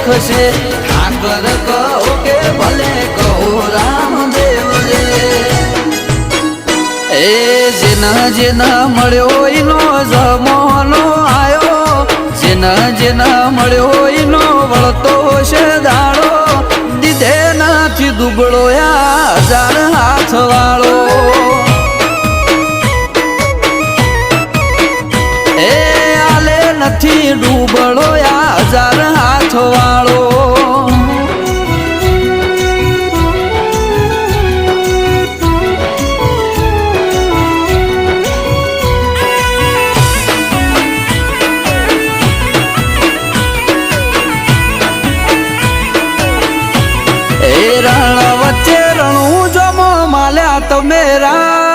ઓળખશે ઠાકર કહો કે ભલે કહો રામદેવ રે એ જેના જેના મળ્યો એનો જમાનો આયો જેના જેના મળ્યો એનો વળતો છે દાડો દીધે નાથી દુબળો યા 1000 હાથ વાળો એ આલે નથી ડૂબળો યા 1000 હાથ વાળો એ રણ વચ્ચે રણું જમો માલ્યા તમે રા